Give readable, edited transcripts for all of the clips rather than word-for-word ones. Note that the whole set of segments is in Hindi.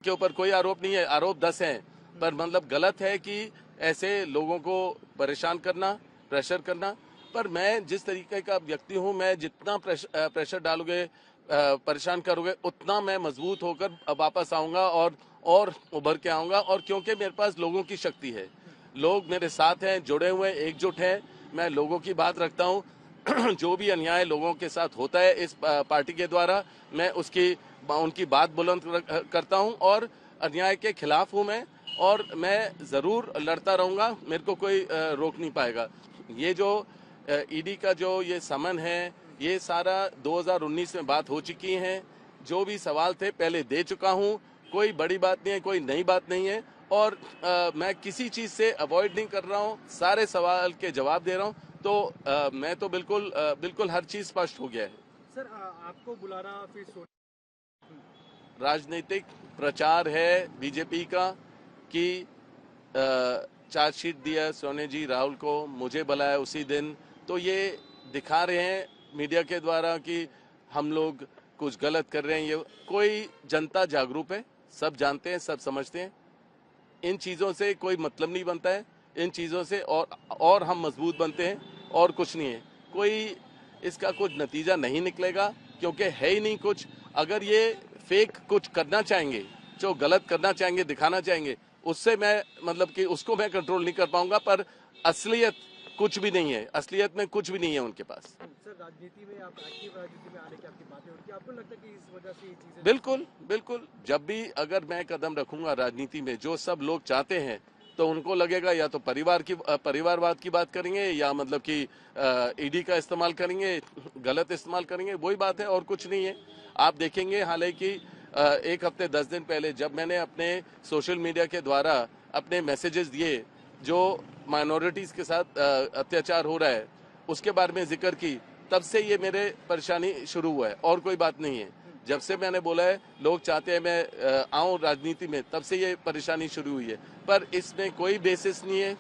के ऊपर कोई आरोप नहीं है, आरोप 10 हैं, पर मतलब गलत है कि ऐसे लोगों को परेशान करना, प्रेशर करना। पर मैं जिस तरीके का व्यक्ति हूं, मैं जितना प्रेशर डालोगे, परेशान करोगे, उतना मैं मजबूत होकर वापस आऊंगा और उभर के आऊंगा। और क्योंकि मेरे पास लोगों की शक्ति है, लोग मेरे साथ हैं, जुड़े हुए, एकजुट हैं, मैं लोगों की बात रखता हूं। जो भी अन्याय लोगों के साथ होता है इस पार्टी के द्वारा, मैं उनकी बात बुलंद करता हूं और अन्याय के खिलाफ हूं मैं, और मैं जरूर लड़ता रहूंगा, मेरे को कोई रोक नहीं पाएगा। ये जो ईडी का जो ये समन है, ये सारा 2019 में बात हो चुकी है। जो भी सवाल थे पहले दे चुका हूं, कोई बड़ी बात नहीं है, कोई नई बात नहीं है, और मैं किसी चीज से अवॉइड नहीं कर रहा हूं, सारे सवाल के जवाब दे रहा हूं। तो मैं तो बिल्कुल हर चीज स्पष्ट हो गया है। सर आपको बुलाना फिर राजनीतिक प्रचार है बीजेपी का कि चार्जशीट दिया सोने जी राहुल को, मुझे बुलाया उसी दिन, तो ये दिखा रहे हैं मीडिया के द्वारा कि हम लोग कुछ गलत कर रहे हैं। ये कोई जनता जागरूक है, सब जानते हैं, सब समझते हैं। इन चीज़ों से कोई मतलब नहीं बनता है, इन चीज़ों से और हम मजबूत बनते हैं, और कुछ नहीं है। कोई इसका कुछ नतीजा नहीं निकलेगा, क्योंकि है ही नहीं कुछ। अगर ये फेक कुछ करना चाहेंगे, जो गलत करना चाहेंगे, दिखाना चाहेंगे, उससे मैं मतलब कि उसको मैं कंट्रोल नहीं कर पाऊंगा। पर असलियत कुछ भी नहीं है, असलियत में कुछ भी नहीं है उनके पास। सर राजनीति में आप एक्टिव राजनीति में आने की आपकी बातें होती है, आपको लगता है कि इस वजह से ये चीजें? बिल्कुल बिल्कुल, जब भी अगर मैं कदम रखूंगा राजनीति में, जो सब लोग चाहते हैं, तो उनको लगेगा या तो परिवारवाद की बात करेंगे, या मतलब कि ईडी का इस्तेमाल करेंगे, गलत इस्तेमाल करेंगे, वही बात है और कुछ नहीं है। आप देखेंगे हालांकि 1 हफ्ते 10 दिन पहले जब मैंने अपने सोशल मीडिया के द्वारा अपने मैसेजेस दिए, जो माइनॉरिटीज के साथ अत्याचार हो रहा है उसके बारे में जिक्र की, तब से ये मेरे परेशानी शुरू हुआ है, और कोई बात नहीं है। जब से मैंने बोला है लोग चाहते हैं मैं आऊं राजनीति में, तब से ये परेशानी शुरू हुई है। पर इसमें कोई बेसिस नहीं है,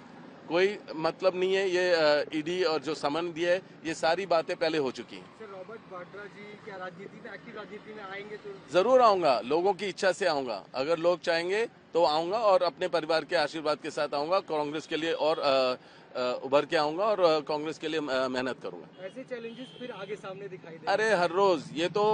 कोई मतलब नहीं है। ये ईडी और जो समन दिया है, ये सारी बातें पहले हो चुकी हैं। सर रॉबर्ट वाड्रा जी क्या राजनीति में, एक्टिव राजनीति में आएंगे तो? जरूर आऊंगा, लोगों की इच्छा से आऊंगा। अगर लोग चाहेंगे तो आऊंगा, और अपने परिवार के आशीर्वाद के साथ आऊंगा, कांग्रेस के लिए और उभर के आऊंगा, और कांग्रेस के लिए मेहनत करूंगा। ऐसे चैलेंजेस फिर आगे सामने दिखाई दे? अरे हर रोज ये तो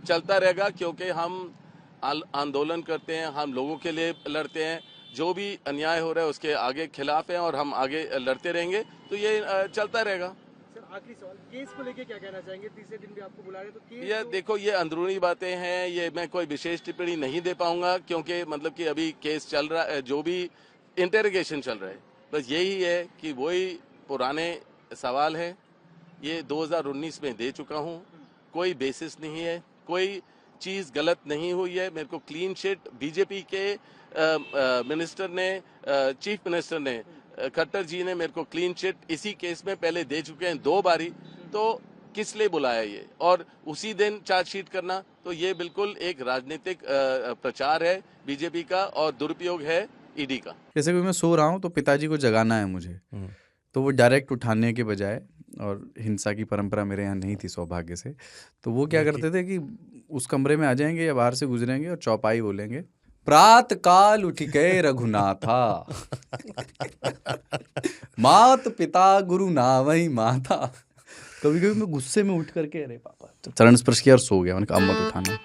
चलता रहेगा, क्योंकि हम आंदोलन करते हैं, हम लोगों के लिए लड़ते हैं। जो भी अन्याय हो रहा है उसके आगे खिलाफ हैं, और हम आगे लड़ते रहेंगे, तो ये चलता रहेगा। सर आखिरी सवाल, केस को लेके क्या कहना चाहेंगे? तीसरे दिन भी आपको बुला रहे हैं, तो केस ये देखो, ये अंदरूनी बातें हैं, ये मैं कोई विशेष टिप्पणी नहीं दे पाऊंगा, क्योंकि मतलब कि अभी केस चल रहा है, जो भी इंटेरोगेशन चल रहा है, बस यही है कि वही पुराने सवाल है। ये 2019 में दे चुका हूं, कोई बेसिस नहीं है, कोई चीज गलत नहीं हुई है। मेरे को क्लीन चिट बीजेपी के मिनिस्टर ने, चीफ मिनिस्टर ने, खट्टर जी ने मेरे को क्लीन चिट इसी केस में पहले दे चुके हैं 2 बारी। तो किस लिए बुलाया ये, और उसी दिन चार्जशीट करना, तो ये बिल्कुल एक राजनीतिक प्रचार है बीजेपी का, और दुरुपयोग है ईडी का। जैसे कि मैं सो रहा हूँ तो पिताजी को जगाना है मुझे, तो वो डायरेक्ट उठाने के बजाय, और हिंसा की परंपरा मेरे यहाँ नहीं थी सौभाग्य से, तो वो क्या करते थे कि उस कमरे में आ जाएंगे या बाहर से गुजरेंगे और चौपाई बोलेंगे, प्रात काल उठ गए रघुनाथा, मात पिता गुरु नावई माता। कभी कभी मैं गुस्से में उठ करके, अरे पापा, तो चरण स्पर्श किया और सो गया। मैंने कहा अब मत उठाना।